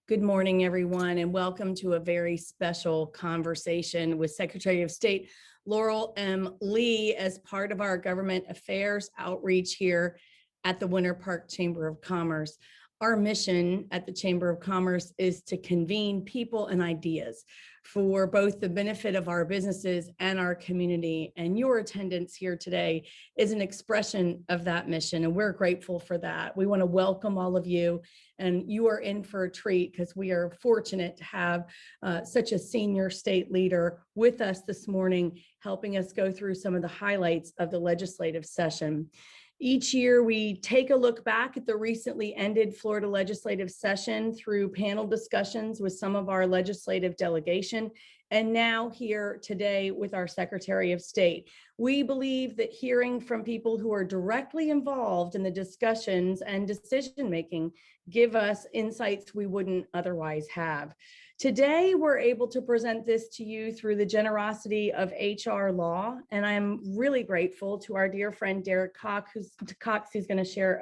Good morning, everyone, and welcome to a very special conversation with Secretary of State Laurel M. Lee as part of our government affairs outreach here at the Winter Park Chamber of Commerce. Our mission at the Chamber of Commerce is to convene people and ideas for both the benefit of our businesses and our community. And your attendance here today is an expression of that mission, and we're grateful for that. We want to welcome all of you, and you are in for a treat because we are fortunate to have such a senior state leader with us this morning, helping us go through some of the highlights of the legislative session. Each year, we take a look back at the recently ended Florida legislative session through panel discussions with some of our legislative delegation, and now here today with our Secretary of State. We believe that hearing from people who are directly involved in the discussions and decision-making give us insights we wouldn't otherwise have. Today, we're able to present this to you through the generosity of HR Law, and I'm really grateful to our dear friend Derek Cox, who's going to share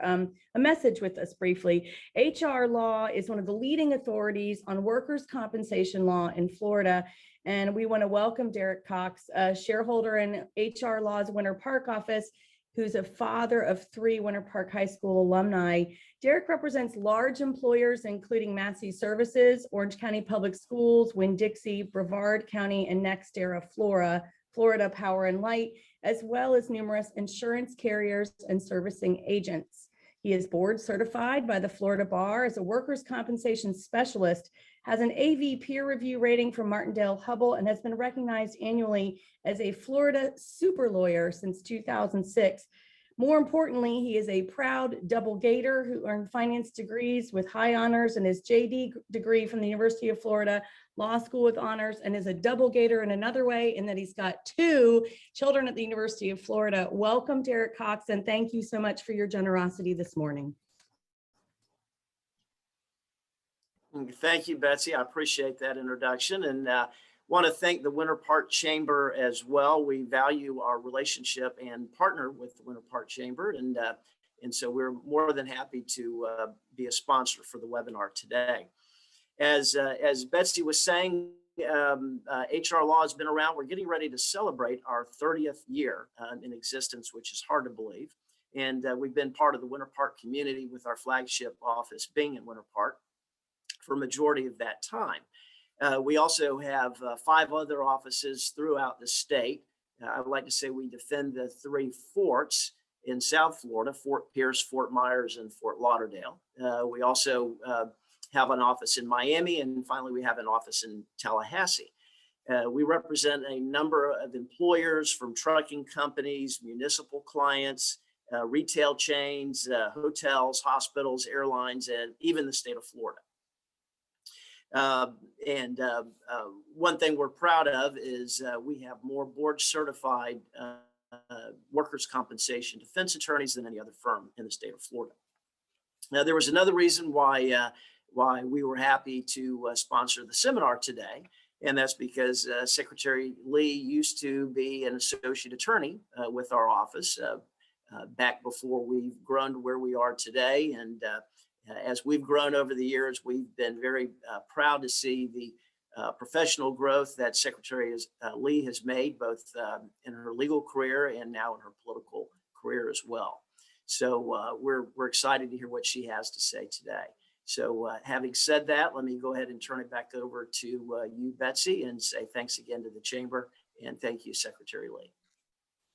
a message with us briefly. HR Law is one of the leading authorities on workers' compensation law in Florida, and we want to welcome Derek Cox, a shareholder in HR Law's Winter Park office, who's a father of 3 Winter Park High School alumni. Derek represents large employers, including Massey Services, Orange County Public Schools, Winn-Dixie, Brevard County, and NextEra Florida Power and Light, as well as numerous insurance carriers and servicing agents. He is board certified by the Florida Bar as a workers' compensation specialist, has an AV peer review rating from Martindale-Hubbell, and has been recognized annually as a Florida super lawyer since 2006. More importantly, he is a proud double Gator who earned finance degrees with high honors and his JD degree from the University of Florida Law School with honors, and is a double Gator in another way in that he's got 2 children at the University of Florida. Welcome, Derek Cox, and thank you so much for your generosity this morning. Thank you, Betsy. I appreciate that introduction, and want to thank the Winter Park Chamber as well. We value our relationship and partner with the Winter Park Chamber, and so we're more than happy to be a sponsor for the webinar today. As Betsy was saying, HR Law has been around. We're getting ready to celebrate our 30th year in existence, which is hard to believe. And we've been part of the Winter Park community with our flagship office being in Winter Park for a majority of that time. We also have 5 other offices throughout the state. I would like to say we defend the 3 forts in South Florida: Fort Pierce, Fort Myers, and Fort Lauderdale. We also have an office in Miami, and finally we have an office in Tallahassee. We represent a number of employers, from trucking companies, municipal clients, retail chains, hotels, hospitals, airlines, and even the state of Florida. One thing we're proud of is we have more board certified workers' compensation defense attorneys than any other firm in the state of Florida. Now, there was another reason why we were happy to sponsor the seminar today, and that's because Secretary Lee used to be an associate attorney with our office back before we've grown to where we are today. And as we've grown over the years, we've been very proud to see the professional growth that Secretary Lee has made, both in her legal career and now in her political career as well. So we're excited to hear what she has to say today. So having said that, let me go ahead and turn it back over to you, Betsy, and say thanks again to the Chamber, and thank you, Secretary Lee.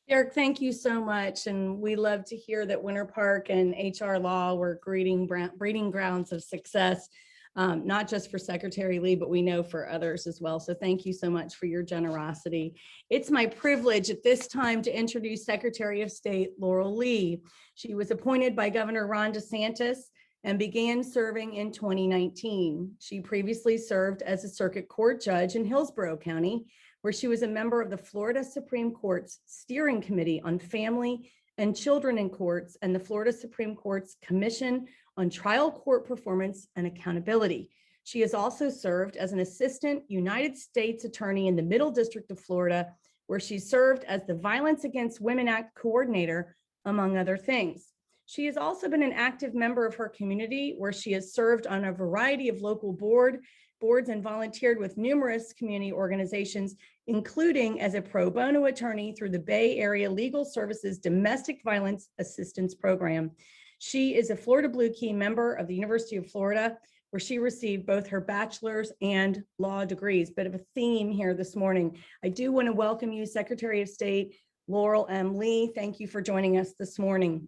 Derek, thank you so much. And we love to hear that Winter Park and HR Law were breeding grounds of success, not just for Secretary Lee, but we know for others as well. So thank you so much for your generosity. It's my privilege at this time to introduce Secretary of State Laurel Lee. She was appointed by Governor Ron DeSantis and began serving in 2019. She previously served as a circuit court judge in Hillsborough County, where she was a member of the Florida Supreme Court's Steering Committee on Family and Children in Courts and the Florida Supreme Court's Commission on Trial Court Performance and Accountability. She has also served as an assistant United States attorney in the Middle District of Florida, where she served as the Violence Against Women Act coordinator, among other things. She has also been an active member of her community, where she has served on a variety of local boards and volunteered with numerous community organizations, including as a pro bono attorney through the Bay Area Legal Services Domestic Violence Assistance Program. She is a Florida Blue Key member of the University of Florida, where she received both her bachelor's and law degrees. Bit of a theme here this morning. I do want to welcome you, Secretary of State Laurel M. Lee. Thank you for joining us this morning.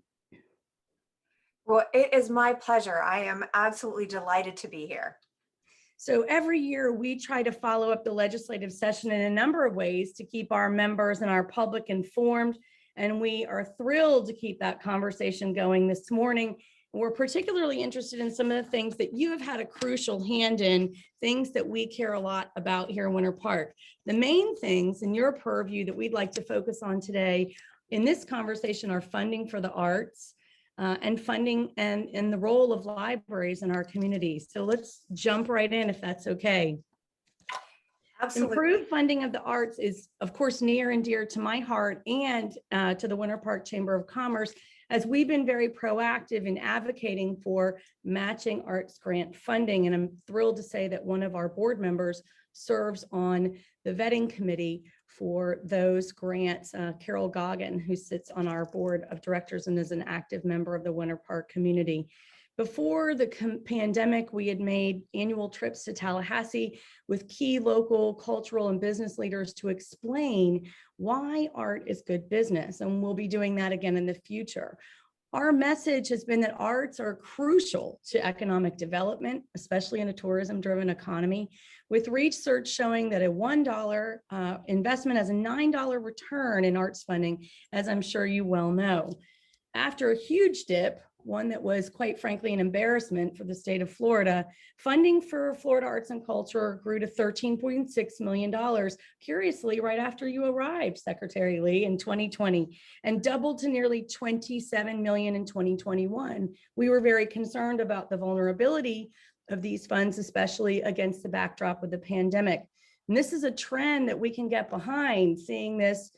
Well, it is my pleasure. I am absolutely delighted to be here. So every year we try to follow up the legislative session in a number of ways to keep our members and our public informed. And we are thrilled to keep that conversation going this morning. We're particularly interested in some of the things that you have had a crucial hand in, things that we care a lot about here in Winter Park. The main things in your purview that we'd like to focus on today in this conversation are funding for the arts, and funding and the role of libraries in our community. So let's jump right in if that's okay. Absolutely. Improved funding of the arts is, of course, near and dear to my heart and to the Winter Park Chamber of Commerce, as we've been very proactive in advocating for matching arts grant funding. And I'm thrilled to say that one of our board members serves on the vetting committee for those grants, Carol Goggin, who sits on our board of directors and is an active member of the Winter Park community. Before the pandemic, we had made annual trips to Tallahassee with key local cultural and business leaders to explain why art is good business. And we'll be doing that again in the future. Our message has been that arts are crucial to economic development, especially in a tourism-driven economy, with research showing that a $1 investment has a $9 return in arts funding, as I'm sure you well know. After a huge dip, one that was quite frankly an embarrassment for the state of Florida, funding for Florida arts and culture grew to $13.6 million, curiously right after you arrived, Secretary Lee, in 2020, and doubled to nearly $27 million in 2021. We were very concerned about the vulnerability of these funds, especially against the backdrop of the pandemic. And this is a trend that we can get behind, seeing this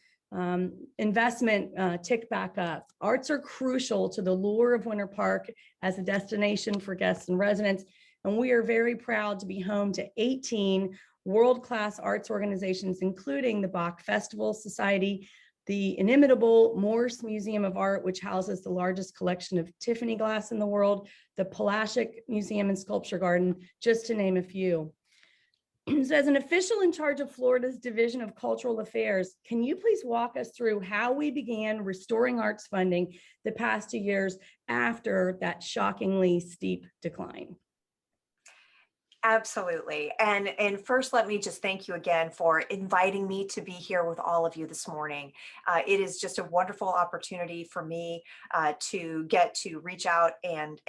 investment tick back up. Arts are crucial to the lure of Winter Park as a destination for guests and residents, and we are very proud to be home to 18 world-class arts organizations, including the Bach Festival Society, the inimitable Morse Museum of Art, which houses the largest collection of Tiffany glass in the world, the Pulaski Museum and Sculpture Garden, just to name a few. So as an official in charge of Florida's Division of Cultural Affairs, can you please walk us through how we began restoring arts funding the past 2 years after that shockingly steep decline? Absolutely. And first, let me just thank you again for inviting me to be here with all of you this morning. It is just a wonderful opportunity for me to get to reach out and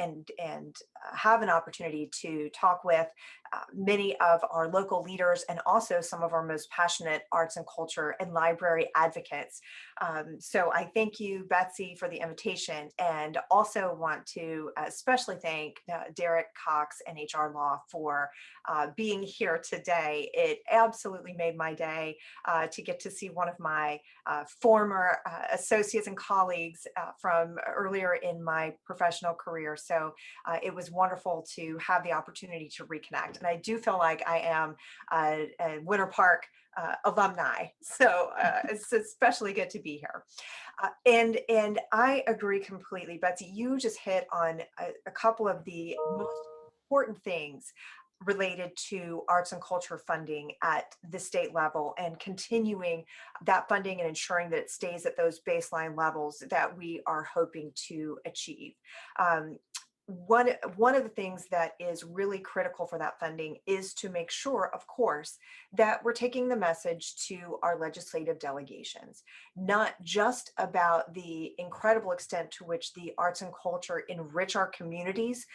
have an opportunity to talk with many of our local leaders and also some of our most passionate arts and culture and library advocates. So I thank you, Betsy, for the invitation, and also want to especially thank Derek Cox and HR Law for being here today. It absolutely made my day to get to see one of my former associates and colleagues from earlier in my professional career. So it was wonderful to have the opportunity to reconnect. And I do feel like I am a Winter Park alumni. So it's especially good to be here. And I agree completely, Betsy. You just hit on a couple of the most important things related to arts and culture funding at the state level, and continuing that funding and ensuring that it stays at those baseline levels that we are hoping to achieve. One of the things that is really critical for that funding is to make sure, of course, that we're taking the message to our legislative delegations, not just about the incredible extent to which the arts and culture enrich our communities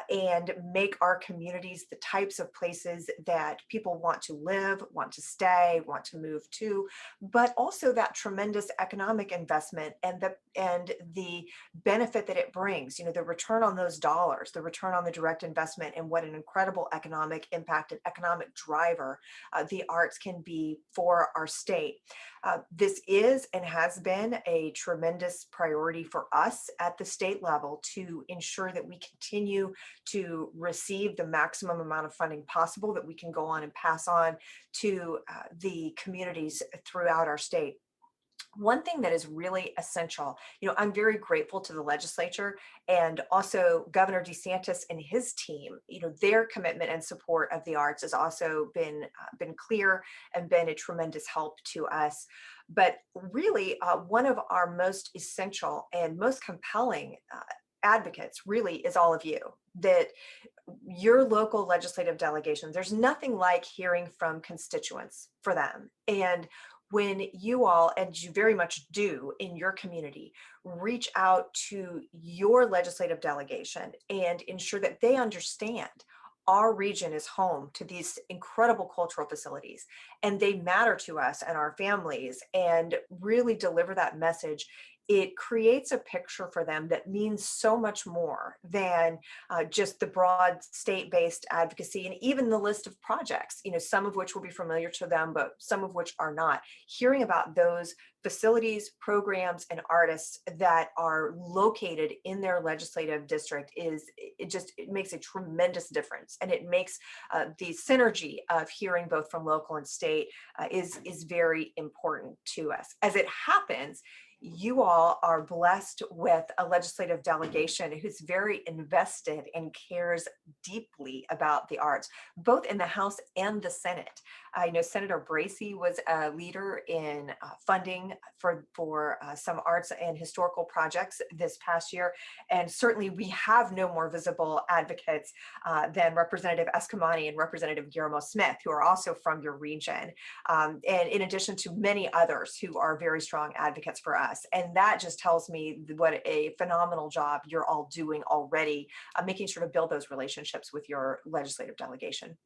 and make our communities the types of places that people want to live, want to stay, want to move to, but also that tremendous economic investment and the benefit that it brings. You know, the return on those dollars, the return on the direct investment, and what an incredible economic impact and economic driver the arts can be for our state. This is and has been a tremendous priority for us at the state level to ensure that we continue to receive the maximum amount of funding possible that we can go on and pass on to the communities throughout our state. One thing that is really essential, I'm very grateful to the legislature and also Governor DeSantis and his team. Their commitment and support of the arts has also been clear and been a tremendous help to us. But really, one of our most essential and most compelling advocates really is all of you, that your local legislative delegations, there's nothing like hearing from constituents for them. And when you all, and you very much do in your community, reach out to your legislative delegation and ensure that they understand our region is home to these incredible cultural facilities and they matter to us and our families, and really deliver that message, it creates a picture for them that means so much more than just the broad state-based advocacy and even the list of projects, some of which will be familiar to them, but some of which are not. Hearing about those facilities, programs, and artists that are located in their legislative district it makes a tremendous difference. And it makes the synergy of hearing both from local and state is very important to us. As it happens, you all are blessed with a legislative delegation who's very invested and cares deeply about the arts, both in the House and the Senate. I know Senator Bracy was a leader in funding for some arts and historical projects this past year. And certainly we have no more visible advocates than Representative Escamani and Representative Guillermo Smith, who are also from your region. And in addition to many others who are very strong advocates for us. And that just tells me what a phenomenal job you're all doing already, making sure to build those relationships with your legislative delegation.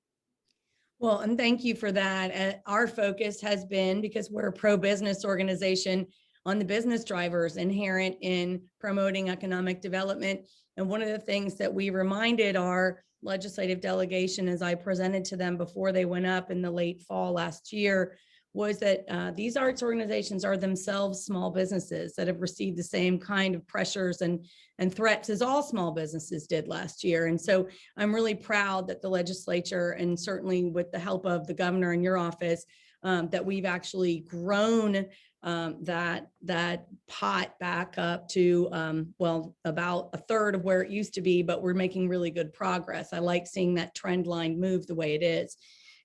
Well, and thank you for that. Our focus has been, because we're a pro-business organization, on the business drivers inherent in promoting economic development. And one of the things that we reminded our legislative delegation, as I presented to them before they went up in the late fall last year, was that these arts organizations are themselves small businesses that have received the same kind of pressures and threats as all small businesses did last year. And so I'm really proud that the legislature, and certainly with the help of the governor in your office, that we've actually grown that pot back up to, well, about a third of where it used to be, but we're making really good progress. I like seeing that trend line move the way it is.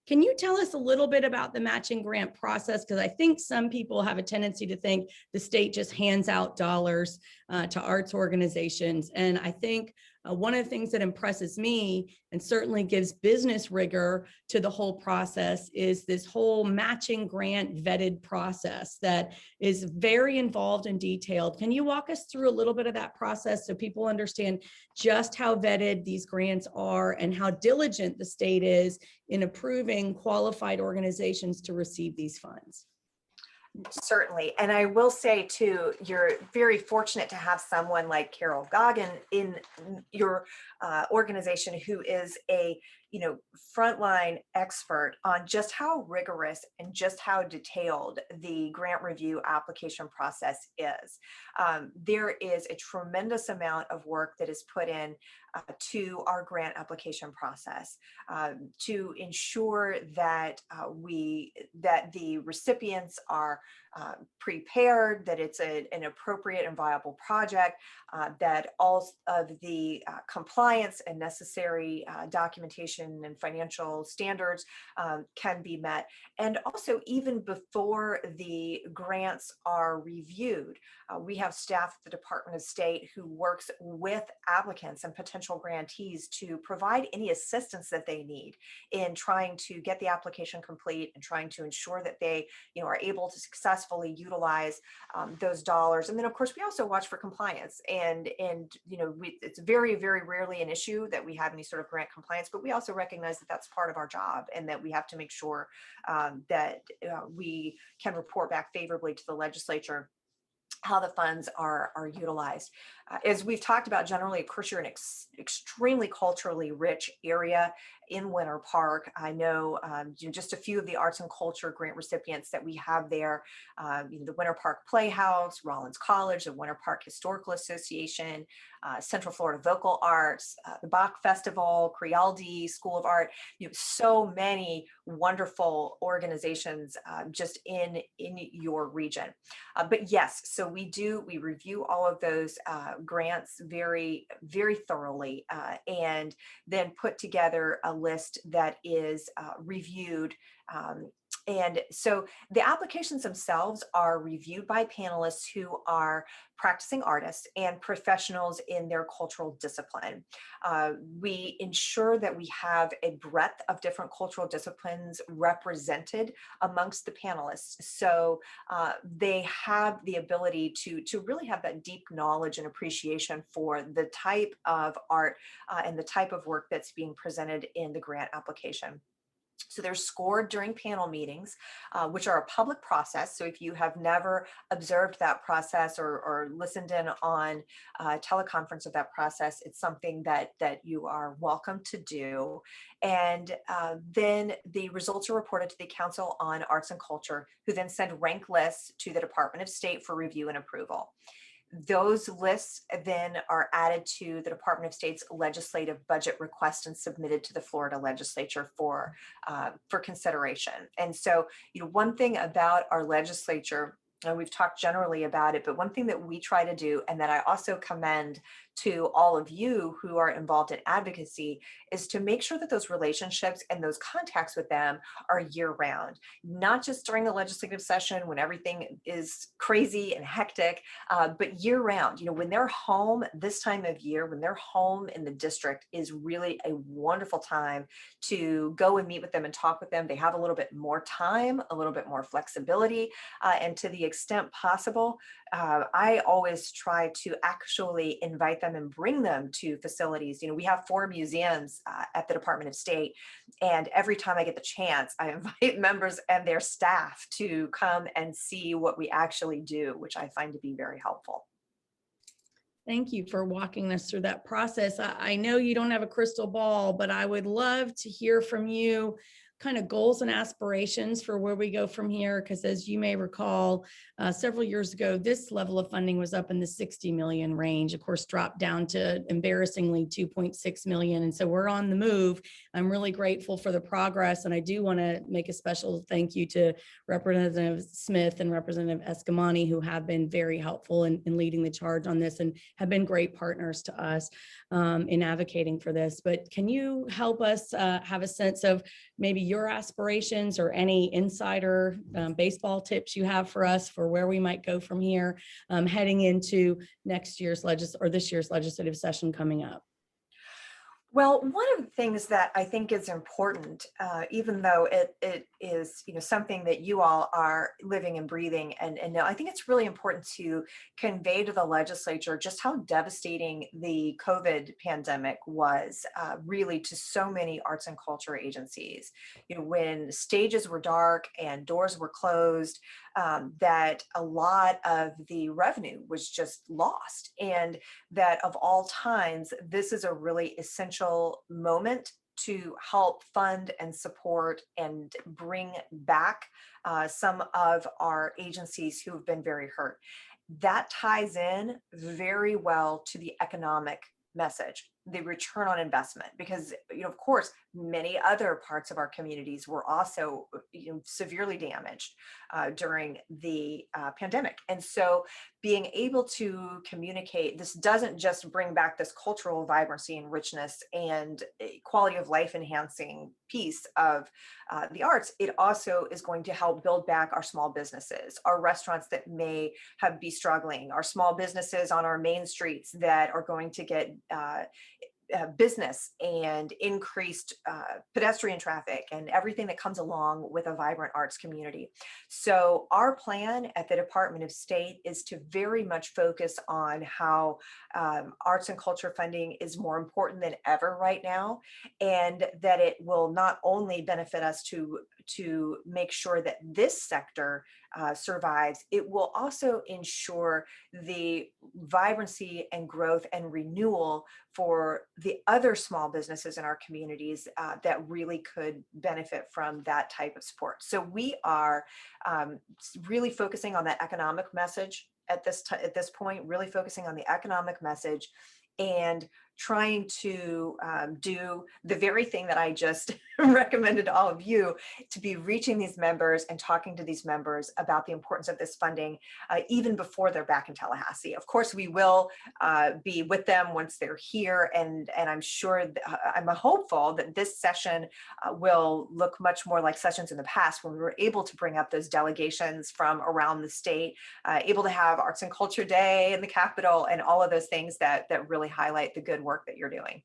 Can you tell us a little bit about the matching grant process? Because I think some people have a tendency to think the state just hands out dollars to arts organizations. And I think one of the things that impresses me and certainly gives business rigor to the whole process is this whole matching grant vetted process that is very involved and detailed. Can you walk us through a little bit of that process so people understand just how vetted these grants are and how diligent the state is in approving qualified organizations to receive these funds? Certainly. And I will say too, you're very fortunate to have someone like Carol Goggin in your organization who is a frontline expert on just how rigorous and just how detailed the grant review application process is. There is a tremendous amount of work that is put in to our grant application process to ensure that the recipients are prepared, that it's an appropriate and viable project, that all of the compliance and necessary documentation and financial standards can be met. And also, even before the grants are reviewed, we have staff at the Department of State who works with applicants and potential grantees to provide any assistance that they need in trying to get the application complete and trying to ensure that they are able to successfully utilize those dollars. And then of course we also watch for compliance, and it's very, very rarely an issue that we have any sort of grant compliance, but we also recognize that that's part of our job and that we have to make sure that we can report back favorably to the legislature. how the funds are utilized. As we've talked about, generally, of course, you're an extremely culturally rich area in Winter Park. I know just a few of the arts and culture grant recipients that we have there, the Winter Park Playhouse, Rollins College, the Winter Park Historical Association, Central Florida Vocal Arts, the Bach Festival, Crialdi School of Art, so many wonderful organizations just in your region. But yes, so we review all of those grants very, very thoroughly, and then put together a list that is reviewed. And so the applications themselves are reviewed by panelists who are practicing artists and professionals in their cultural discipline. We ensure that we have a breadth of different cultural disciplines represented amongst the panelists. So they have the ability to really have that deep knowledge and appreciation for the type of art and the type of work that's being presented in the grant application. So they're scored during panel meetings, which are a public process. So if you have never observed that process or listened in on a teleconference of that process, it's something that you are welcome to do. And then the results are reported to the Council on Arts and Culture, who then send rank lists to the Department of State for review and approval. Those lists then are added to the Department of State's legislative budget request and submitted to the Florida legislature for consideration. And so, one thing about our legislature, and we've talked generally about it, but one thing that we try to do, and that I also commend to all of you who are involved in advocacy, is to make sure that those relationships and those contacts with them are year round, not just during the legislative session when everything is crazy and hectic, but year round. When they're home this time of year, when they're home in the district, is really a wonderful time to go and meet with them and talk with them. They have a little bit more time, a little bit more flexibility, and to the extent possible, I always try to actually invite them and bring them to facilities. We have 4 museums at the Department of State, and every time I get the chance, I invite members and their staff to come and see what we actually do, which I find to be very helpful. Thank you for walking us through that process. I know you don't have a crystal ball, but I would love to hear from you kind of goals and aspirations for where we go from here. Because as you may recall, several years ago, this level of funding was up in the 60 million range, of course, dropped down to embarrassingly 2.6 million. And so we're on the move. I'm really grateful for the progress. And I do want to make a special thank you to Representative Smith and Representative Escamani, who have been very helpful in leading the charge on this and have been great partners to us in advocating for this. But can you help us have a sense of maybe your aspirations or any insider baseball tips you have for us for where we might go from here heading into this year's legislative session coming up? Well, one of the things that I think is important, even though it is something that you all are living and breathing and know, I think it's really important to convey to the legislature just how devastating the COVID pandemic was, really, to so many arts and culture agencies. When stages were dark and doors were closed, that a lot of the revenue was just lost, and that of all times, this is a really essential moment to help fund and support and bring back some of our agencies who have been very hurt. That ties in very well to the economic message, the return on investment, because of course many other parts of our communities were also severely damaged during the pandemic. And so being able to communicate, this doesn't just bring back this cultural vibrancy and richness and quality of life enhancing piece of the arts, it also is going to help build back our small businesses, our restaurants that may be struggling, our small businesses on our main streets that are going to get business and increased pedestrian traffic and everything that comes along with a vibrant arts community. So our plan at the Department of State is to very much focus on how arts and culture funding is more important than ever right now, and that it will not only benefit us to to make sure that this sector survives, it will also ensure the vibrancy and growth and renewal for the other small businesses in our communities that really could benefit from that type of support. So we are really focusing on that economic message at this point, really focusing on the economic message and trying to do the very thing that I just recommended to all of you, to be reaching these members and talking to these members about the importance of this funding, even before they're back in Tallahassee. Of course, we will be with them once they're here, and I'm sure, I'm hopeful that this session will look much more like sessions in the past when we were able to bring up those delegations from around the state, able to have Arts and Culture Day in the Capitol and all of those things that really highlight the good work that you're doing.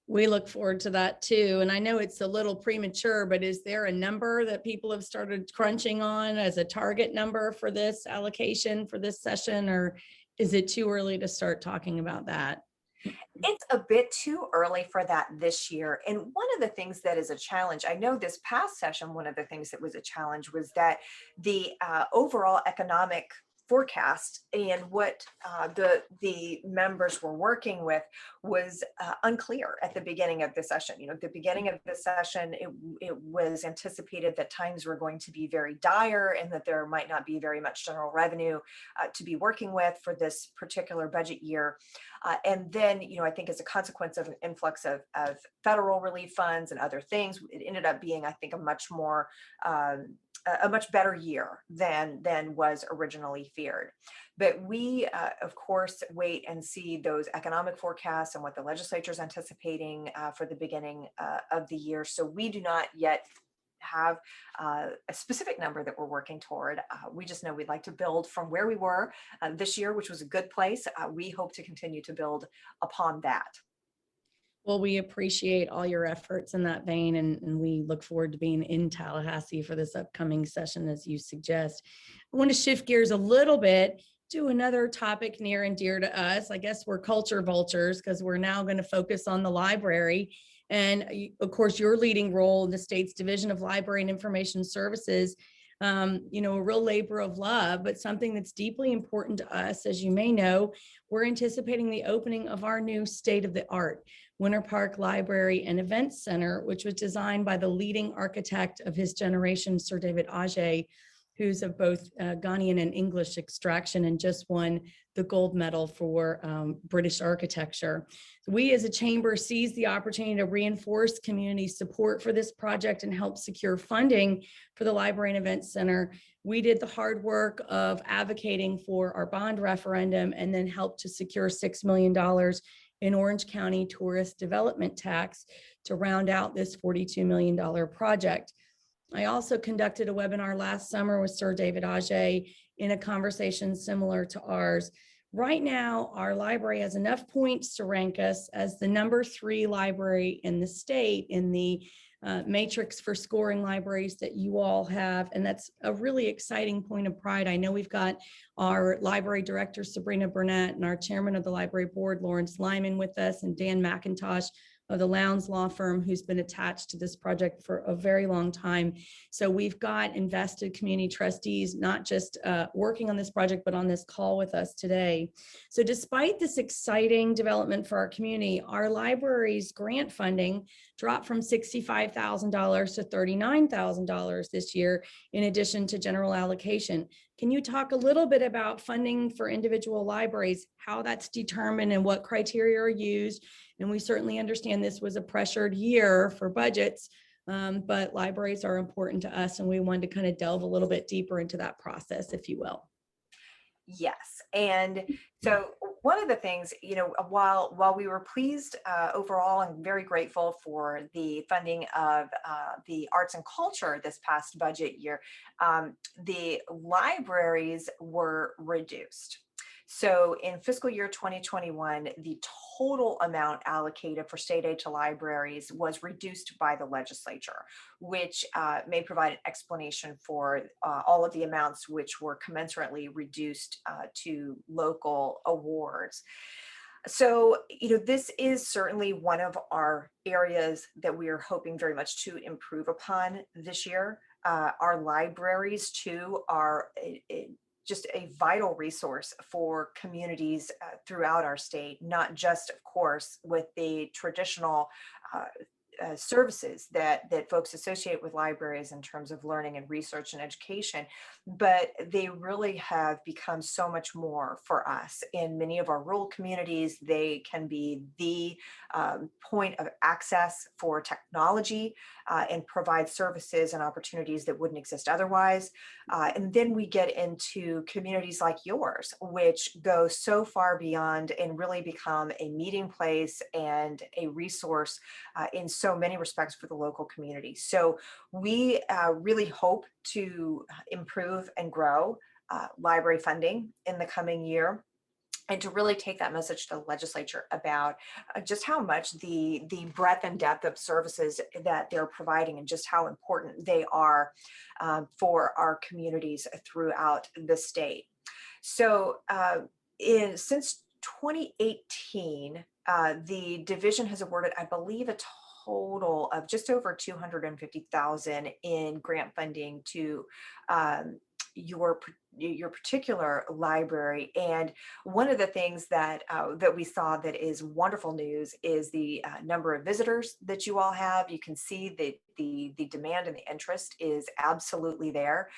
We look forward to that too. And I know it's a little premature, but is there a number that people have started crunching on as a target number for this allocation for this session, or is it too early to start talking about that? It's a bit too early for that this year. And one of the things that is a challenge, I know this past session, one of the things that was a challenge was that the overall economic forecast and what the members were working with was unclear at the beginning of the session. You know, at the beginning of the session, it was anticipated that times were going to be very dire and that there might not be very much general revenue to be working with for this particular budget year. And then, you know, I think as a consequence of an influx of federal relief funds and other things, it ended up being, I think, a much better year than was originally feared. But we, of course, wait and see those economic forecasts and what the legislature is anticipating for the beginning of the year. So we do not yet have a specific number that we're working toward. We just know we'd like to build from where we were this year, which was a good place. We hope to continue to build upon that. Well, we appreciate all your efforts in that vein, and we look forward to being in Tallahassee for this upcoming session, as you suggest. I want to shift gears a little bit to another topic near and dear to us. I guess we're culture vultures because we're now going to focus on the library. And of course, your leading role in the state's Division of Library and Information Services, you know, a real labor of love, but something that's deeply important to us. As you may know, we're anticipating the opening of our new state-of-the-art Winter Park Library and Events Center, which was designed by the leading architect of his generation, Sir David Auger, who's of both Ghanaian and English extraction and just won the gold medal for British architecture. We as a chamber seized the opportunity to reinforce community support for this project and help secure funding for the Library and Events Center. We did the hard work of advocating for our bond referendum and then helped to secure $6 million in Orange County tourist development tax to round out this $42 million project. I also conducted a webinar last summer with Sir David Auger in a conversation similar to ours. Right now, our library has enough points to rank us as the #3 library in the state in the matrix for scoring libraries that you all have. And that's a really exciting point of pride. I know we've got our library director, Sabrina Burnett, and our chairman of the library board, Lawrence Lyman, with us, and Dan McIntosh of the Lowndes Law Firm, who's been attached to this project for a very long time. So we've got invested community trustees, not just working on this project, but on this call with us today. So despite this exciting development for our community, our library's grant funding dropped from $65,000 to $39,000 this year, in addition to general allocation. Can you talk a little bit about funding for individual libraries, how that's determined and what criteria are used? And we certainly understand this was a pressured year for budgets, but libraries are important to us, and we wanted to kind of delve a little bit deeper into that process, if you will. Yes. And so one of the things, you know, while we were pleased overall and very grateful for the funding of the arts and culture this past budget year, the libraries were reduced. So in fiscal year 2021, the total amount allocated for state aid to libraries was reduced by the legislature, which may provide an explanation for all of the amounts which were commensurately reduced to local awards. So, you know, this is certainly one of our areas that we are hoping very much to improve upon this year. Our libraries too are just a vital resource for communities throughout our state, not just, of course, with the traditional uh, services that folks associate with libraries in terms of learning and research and education, but they really have become so much more for us. In many of our rural communities, they can be the point of access for technology and provide services and opportunities that wouldn't exist otherwise. And then we get into communities like yours, which go so far beyond and really become a meeting place and a resource in so many respects for the local community. So we really hope to improve and grow library funding in the coming year, and to really take that message to the legislature about just how much the breadth and depth of services that they're providing and just how important they are for our communities throughout the state. So since 2018, the division has awarded, I believe, a total of just over 250,000 in grant funding to your particular library. And one of the things that that we saw that is wonderful news is the number of visitors that you all have. You can see that the demand and the interest is absolutely there.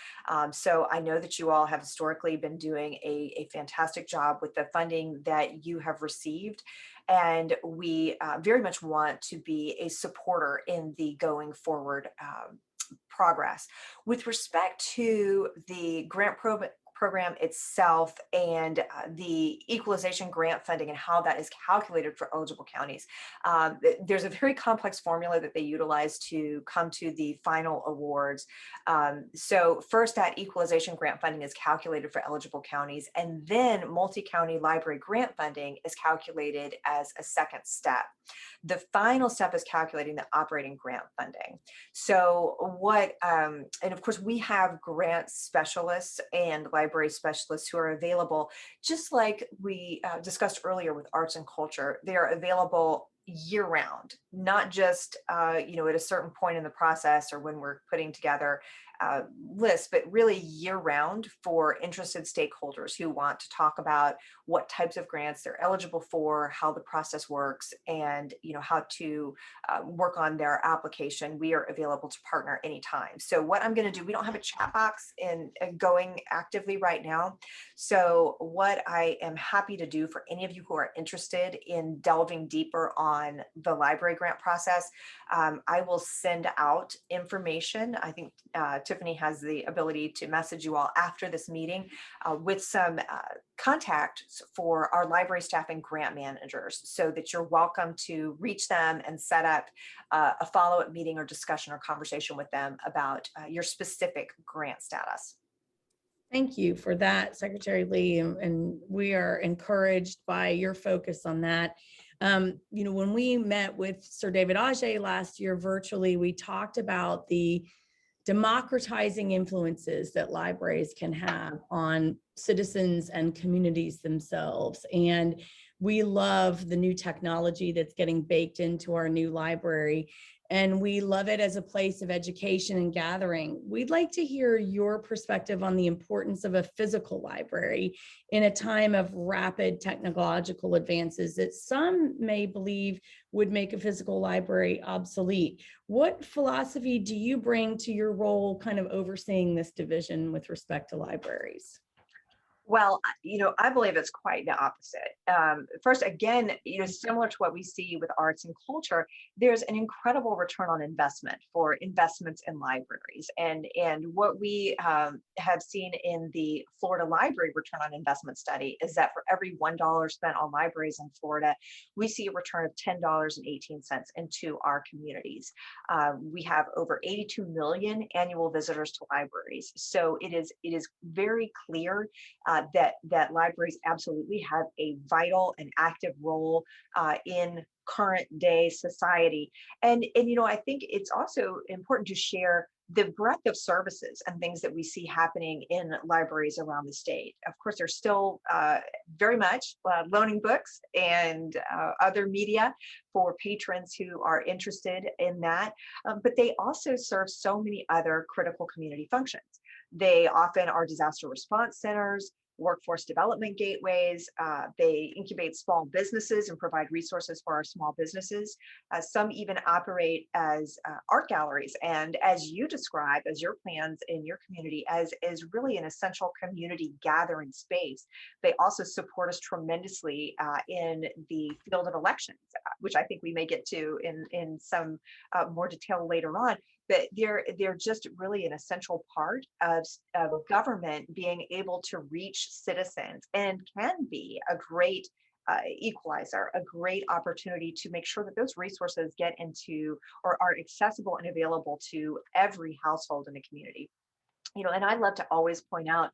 So I know that you all have historically been doing a fantastic job with the funding that you have received. And we very much want to be a supporter in the going forward progress. With respect to the grant program itself and the equalization grant funding and how that is calculated for eligible counties, there's a very complex formula that they utilize to come to the final awards. So first, that equalization grant funding is calculated for eligible counties, and then multi-county library grant funding is calculated as a second step. The final step is calculating the operating grant funding. So and of course we have grant specialists and library specialists who are available, just like we discussed earlier with arts and culture. They are available year round, not just at a certain point in the process or when we're putting together lists, but really year round for interested stakeholders who want to talk about what types of grants they're eligible for, how the process works, and how to work on their application. We are available to partner anytime. So what I'm going to do, we don't have a chat box in going actively right now. So what I am happy to do for any of you who are interested in delving deeper on the library grant process, I will send out information. I think Tiffany has the ability to message you all after this meeting with some contacts for our library staff and grant managers, so that you're welcome to reach them and set up a follow-up meeting or discussion or conversation with them about your specific grant status. Thank you for that, Secretary Lee, and we are encouraged by your focus on that. When we met with Sir David Ajay last year virtually, we talked about the democratizing influences that libraries can have on citizens and communities themselves. And we love the new technology that's getting baked into our new library. And we love it as a place of education and gathering. We'd like to hear your perspective on the importance of a physical library in a time of rapid technological advances that some may believe would make a physical library obsolete. What philosophy do you bring to your role kind of overseeing this division with respect to libraries? Well, I believe it's quite the opposite. First, again, similar to what we see with arts and culture, there's an incredible return on investment for investments in libraries. And what we have seen in the Florida Library Return on Investment Study is that for every $1 spent on libraries in Florida, we see a return of $10.18 into our communities. We have over 82 million annual visitors to libraries. So it is very clear that libraries absolutely have a vital and active role in current day society. And I think it's also important to share the breadth of services and things that we see happening in libraries around the state. Of course, they're still very much loaning books and other media for patrons who are interested in that, but they also serve so many other critical community functions. They often are disaster response centers, workforce development gateways. They incubate small businesses and provide resources for our small businesses. Some even operate as art galleries. And as you describe, as your plans in your community, as really an essential community gathering space, they also support us tremendously in the field of elections, which I think we may get to in some more detail later on. But they're just really an essential part of government being able to reach citizens, and can be a great equalizer, a great opportunity to make sure that those resources get into or are accessible and available to every household in the community. And I love to always point out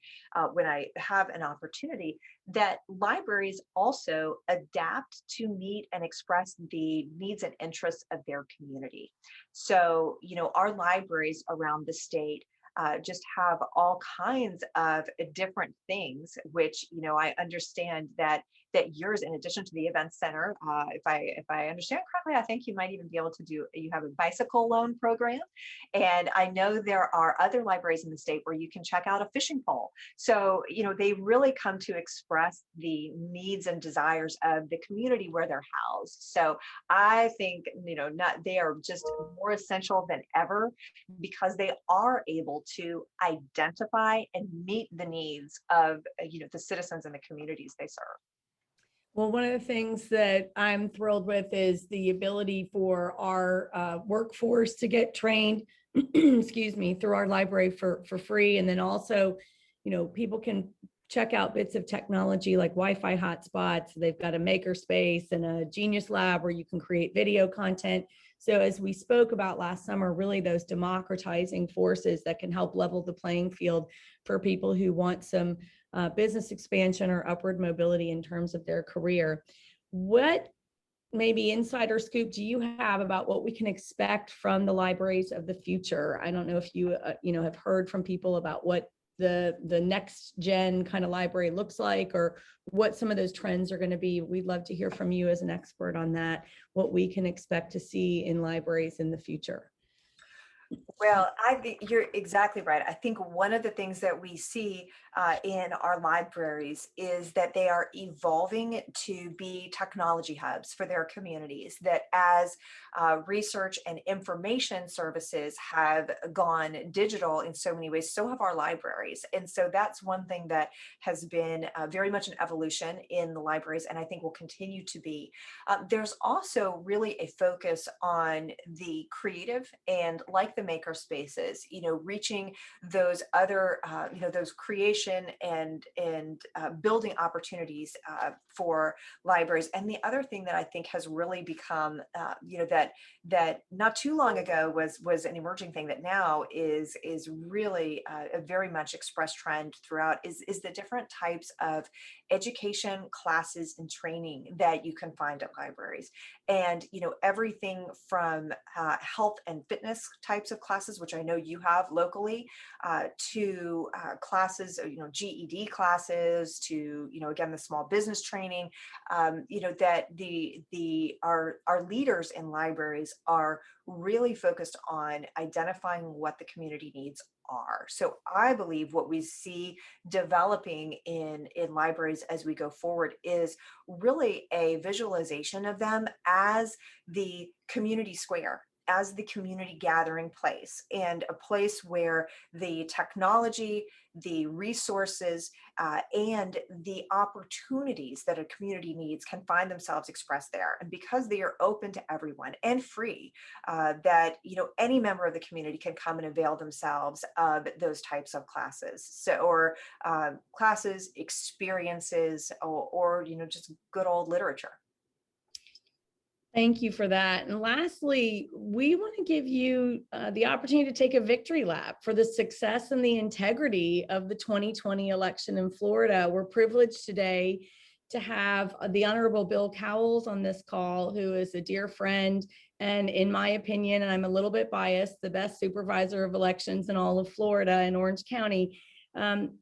when I have an opportunity that libraries also adapt to meet and express the needs and interests of their community. So, our libraries around the state just have all kinds of different things, which, I understand that yours, in addition to the event center, if I understand correctly, I think you might even be able to you have a bicycle loan program. And I know there are other libraries in the state where you can check out a fishing pole. So, they really come to express the needs and desires of the community where they're housed. So I think, they are just more essential than ever, because they are able to identify and meet the needs of, the citizens and the communities they serve. Well, one of the things that I'm thrilled with is the ability for our workforce to get trained, excuse me, through our library for free. And then also, people can check out bits of technology like Wi-Fi hotspots. They've got a maker space and a Genius Lab where you can create video content. So as we spoke about last summer, really those democratizing forces that can help level the playing field for people who want some business expansion or upward mobility in terms of their career. What maybe insider scoop do you have about what we can expect from the libraries of the future? I don't know if you have heard from people about what the next gen kind of library looks like, or what some of those trends are going to be. We'd love to hear from you as an expert on that, what we can expect to see in libraries in the future. Well, I think you're exactly right. I think one of the things that we see in our libraries is that they are evolving to be technology hubs for their communities, that as research and information services have gone digital in so many ways, so have our libraries. And so that's one thing that has been very much an evolution in the libraries, and I think will continue to be. There's also really a focus on the creative and, like the maker spaces, reaching those other, those creation and building opportunities for libraries. And the other thing that I think has really become, that not too long ago was an emerging thing that now is really a very much expressed trend throughout, is the different types of education, classes, and training that you can find at libraries. And, everything from health and fitness types of classes, which I know you have locally, to classes, GED classes, to, again, the small business training, that our leaders in libraries are really focused on identifying what the community needs are. So I believe what we see developing in libraries as we go forward is really a visualization of them as the community square, as the community gathering place, and a place where the technology, the resources, and the opportunities that a community needs can find themselves expressed there. And because they are open to everyone and free, that any member of the community can come and avail themselves of those types of classes, or classes, experiences, or just good old literature. Thank you for that. And lastly, we want to give you the opportunity to take a victory lap for the success and the integrity of the 2020 election in Florida. We're privileged today to have the Honorable Bill Cowles on this call, who is a dear friend And in my opinion, and I'm a little bit biased, the best supervisor of elections in all of Florida in Orange County.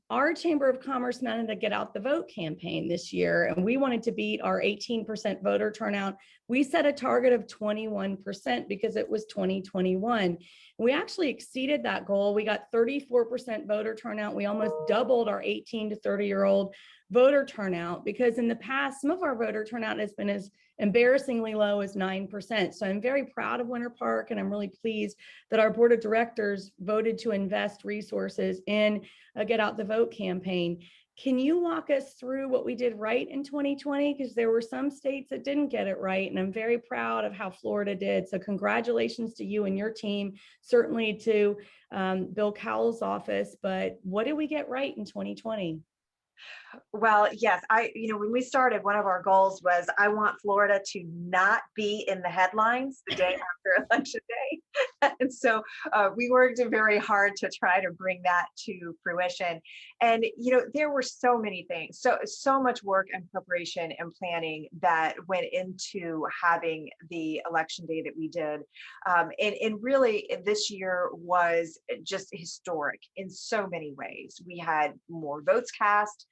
Our Chamber of Commerce managed to get out the vote campaign this year, and we wanted to beat our 18% voter turnout. We set a target of 21% because it was 2021. We actually exceeded that goal. We got 34% voter turnout. We almost doubled our 18 to 30-year-old voter turnout, because in the past, some of our voter turnout has been as embarrassingly low as 9%. So I'm very proud of Winter Park, and I'm really pleased that our board of directors voted to invest resources in a Get Out the Vote campaign. Can you walk us through what we did right in 2020? Because there were some states that didn't get it right, and I'm very proud of how Florida did. So congratulations to you and your team, certainly to Bill Cowell's office, but what did we get right in 2020? Well, yes, when we started, one of our goals was I want Florida to not be in the headlines the day after Election Day. And so we worked very hard to try to bring that to fruition. And, there were so many things, so much work and preparation and planning that went into having the election day that we did. And really, this year was just historic in so many ways. We had more votes cast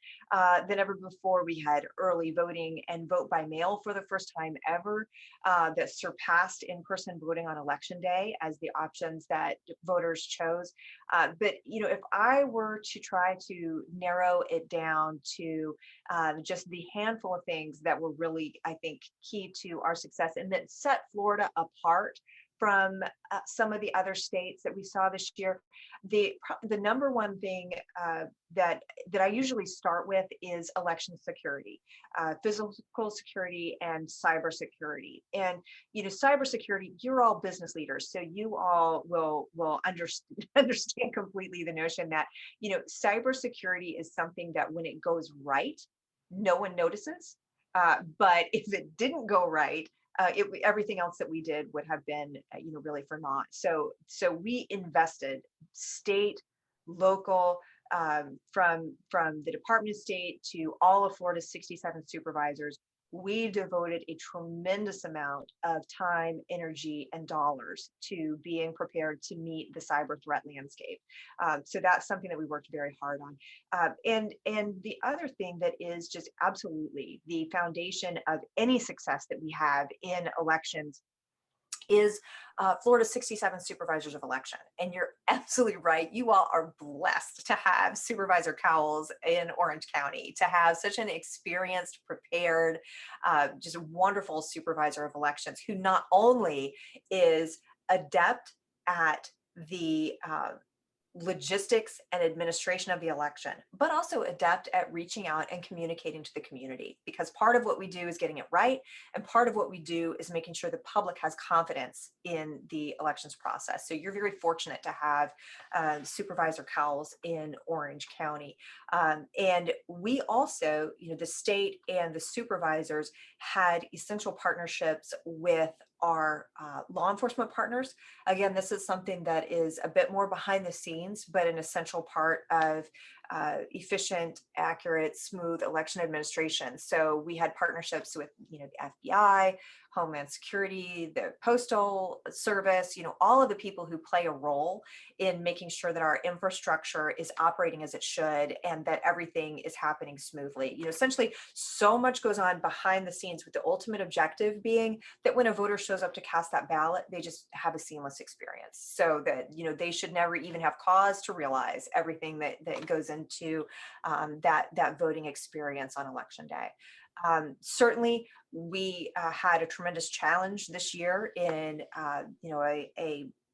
than ever before. We had early voting and vote by mail for the first time ever, that surpassed in-person voting on election day as the options that voters chose. But if I were to try to narrow it down to just the handful of things that were really, I think, key to our success and that set Florida apart from some of the other states that we saw this year, the number one thing that I usually start with is election security, physical security, and cybersecurity. And cybersecurity, you're all business leaders, so you all will understand completely the notion that cybersecurity is something that when it goes right, no one notices. But if it didn't go right, everything else that we did would have been, really for naught. So we invested state, local, from the Department of State to all of Florida's 67 supervisors. We devoted a tremendous amount of time, energy, and dollars to being prepared to meet the cyber threat landscape. So that's something that we worked very hard on. And the other thing that is just absolutely the foundation of any success that we have in elections is Florida's 67 supervisors of election. And you're absolutely right. You all are blessed to have Supervisor Cowles in Orange County, to have such an experienced, prepared, just wonderful supervisor of elections who not only is adept at the logistics and administration of the election, but also adept at reaching out and communicating to the community, because part of what we do is getting it right, and part of what we do is making sure the public has confidence in the elections process. So you're very fortunate to have Supervisor Cowles in Orange County. And we also, the state and the supervisors had essential partnerships with our law enforcement partners. Again, this is something that is a bit more behind the scenes, but an essential part of efficient, accurate, smooth election administration. So we had partnerships with, the FBI, Homeland Security, the Postal Service, all of the people who play a role in making sure that our infrastructure is operating as it should and that everything is happening smoothly. Essentially, so much goes on behind the scenes, with the ultimate objective being that when a voter shows up to cast that ballot, they just have a seamless experience, so that, they should never even have cause to realize everything that goes into that voting experience on election day. Certainly, we had a tremendous challenge this year in,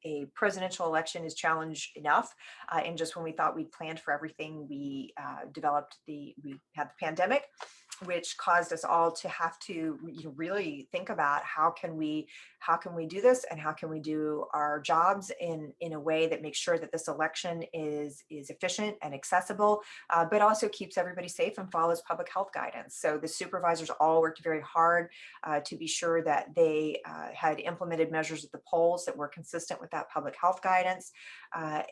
a presidential election is challenge enough. And just when we thought we'd planned for everything, we had the pandemic, which caused us all to have to really think about how can we do this, and how can we do our jobs in a way that makes sure that this election is efficient and accessible, but also keeps everybody safe and follows public health guidance. So the supervisors all worked very hard to be sure that they had implemented measures at the polls that were consistent with that public health guidance.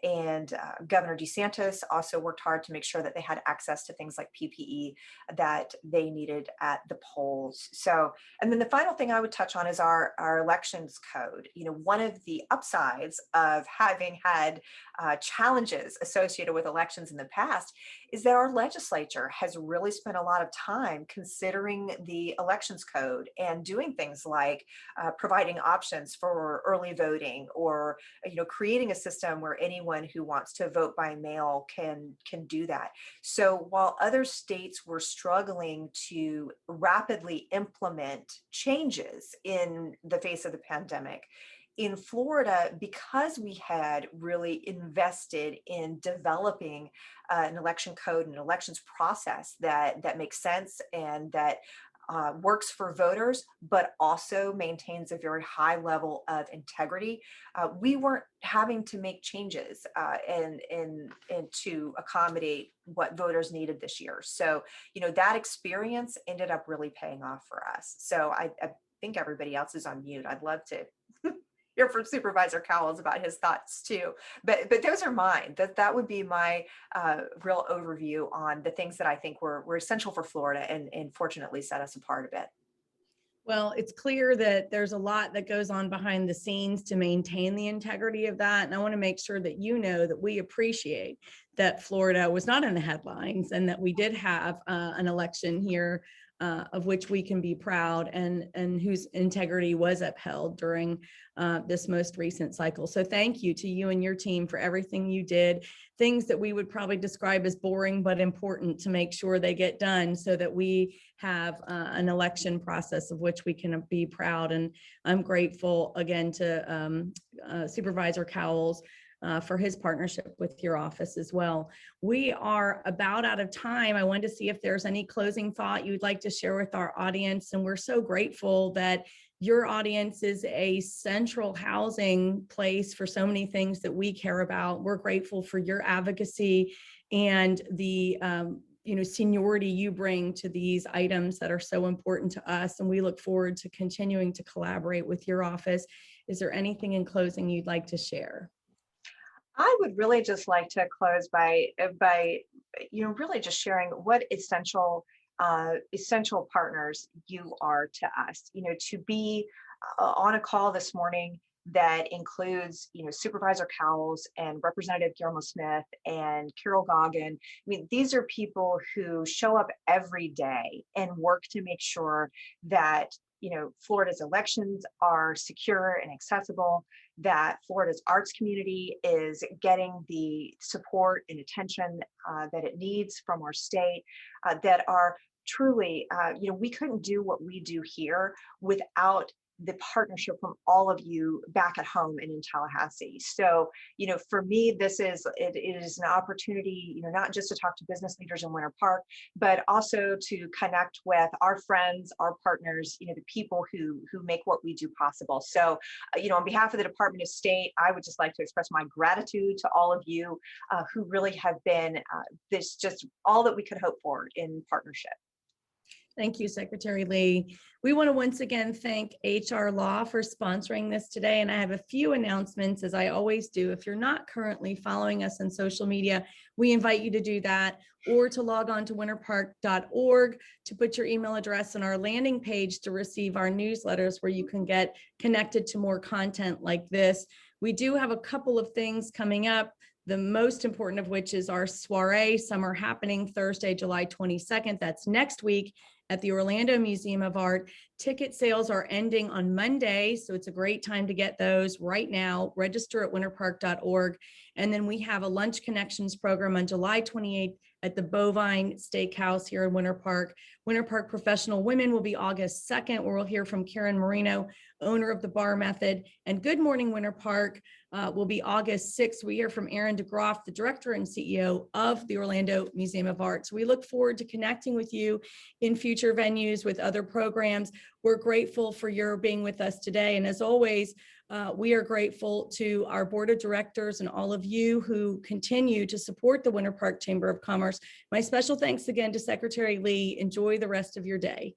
And Governor DeSantis also worked hard to make sure that they had access to things like PPE that they needed at the polls. So, and then the final thing I would touch on is our elections code. One of the upsides of having had challenges associated with elections in the past is that our legislature has really spent a lot of time considering the elections code and doing things like providing options for early voting, or creating a system where anyone who wants to vote by mail can do that. So while other states were struggling to rapidly implement changes in the face of the pandemic, in Florida, because we had really invested in developing an election code and elections process that makes sense and that works for voters, but also maintains a very high level of integrity, we weren't having to make changes and to accommodate what voters needed this year. So, that experience ended up really paying off for us. So I think everybody else is on mute. I'd love to hear from Supervisor Cowles about his thoughts too. But those are mine. That would be my real overview on the things that I think were essential for Florida and fortunately set us apart a bit. Well, it's clear that there's a lot that goes on behind the scenes to maintain the integrity of that. And I want to make sure that that we appreciate that Florida was not in the headlines and that we did have an election here of which we can be proud and whose integrity was upheld during this most recent cycle. So thank you to you and your team for everything you did, things that we would probably describe as boring but important to make sure they get done so that we have an election process of which we can be proud. And I'm grateful again to Supervisor Cowles for his partnership with your office as well. We are about out of time. I wanted to see if there's any closing thought you'd like to share with our audience. And we're so grateful that your audience is a central housing place for so many things that we care about. We're grateful for your advocacy and the seniority you bring to these items that are so important to us. And we look forward to continuing to collaborate with your office. Is there anything in closing you'd like to share? I would really just like to close by really just sharing what essential partners you are to us. To be on a call this morning that includes Supervisor Cowles and Representative Guillermo Smith and Carol Goggin. I mean, these are people who show up every day and work to make sure that Florida's elections are secure and accessible, that Florida's arts community is getting the support and attention that it needs from our state, that are truly, we couldn't do what we do here without the partnership from all of you back at home and in Tallahassee. So, for me, it is an opportunity, not just to talk to business leaders in Winter Park, but also to connect with our friends, our partners, the people who make what we do possible. So, on behalf of the Department of State, I would just like to express my gratitude to all of you who really have been just all that we could hope for in partnership. Thank you, Secretary Lee. We want to once again thank HR Law for sponsoring this today. And I have a few announcements, as I always do. If you're not currently following us on social media, we invite you to do that, or to log on to winterpark.org to put your email address on our landing page to receive our newsletters where you can get connected to more content like this. We do have a couple of things coming up. The most important of which is our soiree. Some are happening Thursday, July 22nd. That's next week at the Orlando Museum of Art. Ticket sales are ending on Monday, so it's a great time to get those right now. Register at winterpark.org. And then we have a Lunch Connections program on July 28th at the Bovine Steakhouse here in Winter Park. Winter Park Professional Women will be August 2nd, where we'll hear from Karen Marino, owner of the Bar Method. And Good Morning Winter Park will be August 6th. We hear from Aaron DeGroff, the director and CEO of the Orlando Museum of Art. So we look forward to connecting with you in future venues with other programs. We're grateful for your being with us today. And as always, we are grateful to our board of directors and all of you who continue to support the Winter Park Chamber of Commerce. My special thanks again to Secretary Lee. Enjoy the rest of your day.